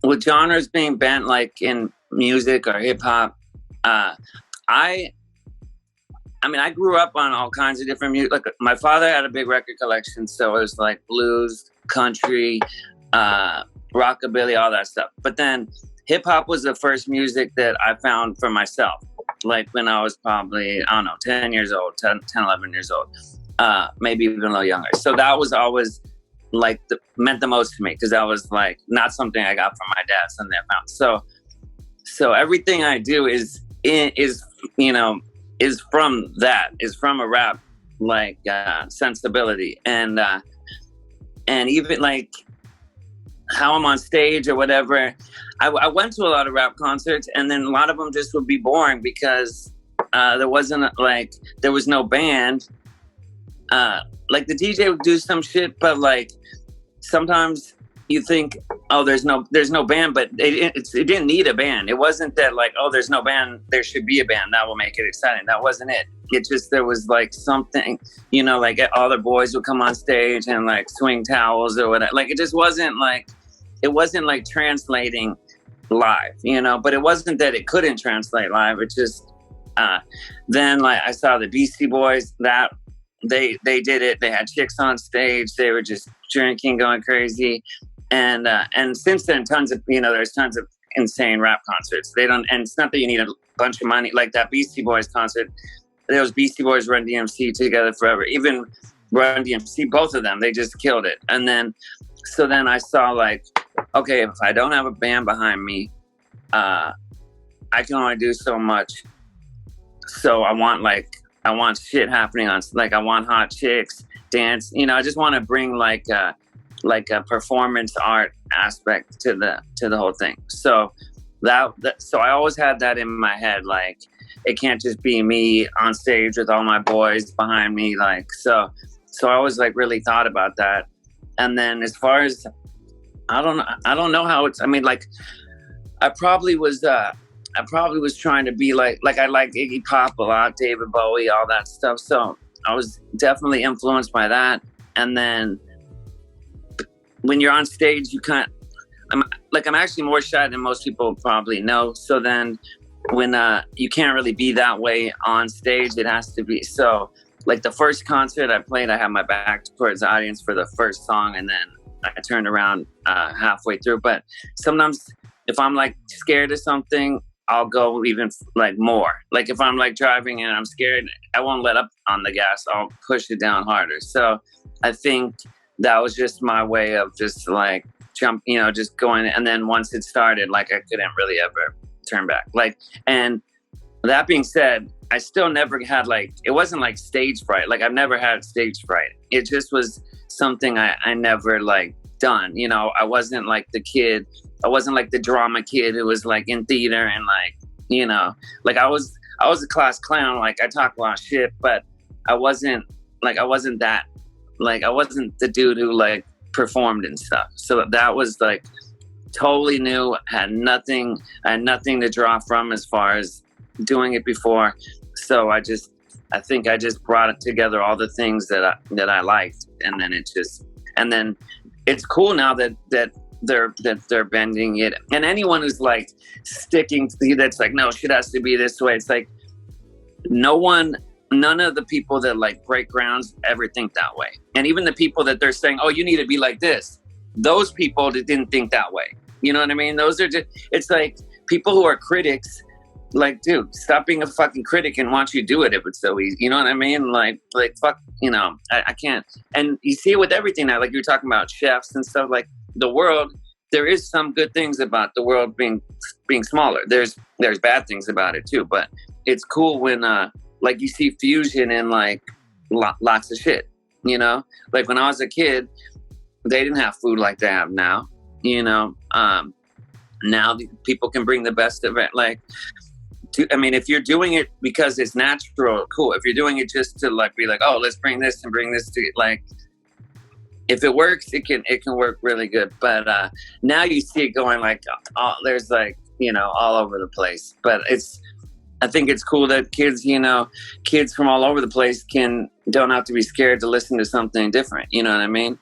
with genres being banned, like in music or hip hop, I mean, I grew up on all kinds of different music. Like my father had a big record collection, so it was like blues, country, rockabilly, all that stuff. But then hip hop was the first music that I found for myself. Like when I was probably, I don't know, 10 years old, 10, 11 years old, maybe even a little younger. So that was always like meant the most to me, because that was like not something I got from my dad, something I found. So everything I do is from that, is from a rap like sensibility, and even like how I'm on stage or whatever. I went to a lot of rap concerts, and then a lot of them just would be boring because there was no band. Like the DJ would do some shit, but like sometimes you think, oh, there's no band, but it didn't need a band. It wasn't that like, oh, there's no band, there should be a band, that will make it exciting. That wasn't it. It just, there was like something, like all the boys would come on stage and like swing towels or whatever. Like it just wasn't like, it wasn't like translating live, but it wasn't that it couldn't translate live. It just, then like I saw the Beastie Boys, that they did it. They had chicks on stage. They were just drinking, going crazy. And since then, there's tons of insane rap concerts. And it's not that you need a bunch of money. Like that Beastie Boys concert, there was Beastie Boys, Run DMC together forever. Even Run DMC, both of them, they just killed it. And then, so then I saw like, okay, if I don't have a band behind me, I can only do so much. So I want shit happening on, like I want hot chicks, dance. I just want to bring like a performance art aspect to the whole thing. So so I always had that in my head. Like it can't just be me on stage with all my boys behind me. Like so I always like really thought about that. And then as far as I don't know how it's. I mean, like I probably was trying to be like I like Iggy Pop a lot, David Bowie, all that stuff. So I was definitely influenced by that. And then when you're on stage, I'm actually more shy than most people probably know. So then when you can't really be that way on stage, it has to be. So like the first concert I played, I had my back towards the audience for the first song, and then I turned around halfway through. But sometimes if I'm like scared of something, I'll go even like more. Like if I'm like driving and I'm scared, I won't let up on the gas. I'll push it down harder. So I think that was just my way of just like just going. And then once it started, like I couldn't really ever turn back. Like, and that being said, I still never had like, it wasn't like stage fright. Like I've never had stage fright. It just was something I never like done. I wasn't like the kid. I wasn't like the drama kid who was like in theater and like, like I was a class clown. Like I talk a lot of shit, but I wasn't that, like I wasn't the dude who like performed and stuff. So that was like totally new. I had nothing to draw from as far as doing it before. So I think I just brought it together, all the things that I liked. And then it's cool now that they're bending it. And anyone who's like sticking to that's like, no, shit has to be this way. It's like none of the people that like break grounds ever think that way. And even the people that they're saying, oh, you need to be like this, those people that didn't think that way. You know what I mean? Those are just, it's like people who are critics, like, dude, stop being a fucking critic and watch you do it if it's so easy. You know what I mean? Like fuck, I can't. And you see it with everything now, like you're talking about chefs and stuff, like the world, there is some good things about the world being smaller. There's bad things about it too, but it's cool when like you see fusion in like lots of shit, like when I was a kid, they didn't have food like they have now, now people can bring the best of it. Like, if you're doing it because it's natural, cool. If you're doing it just to like be like, oh, let's bring this and bring this to it, like, if it works, it can work really good. But now you see it going like, there's like, all over the place. But I think it's cool that kids from all over the place don't have to be scared to listen to something different. You know what I mean?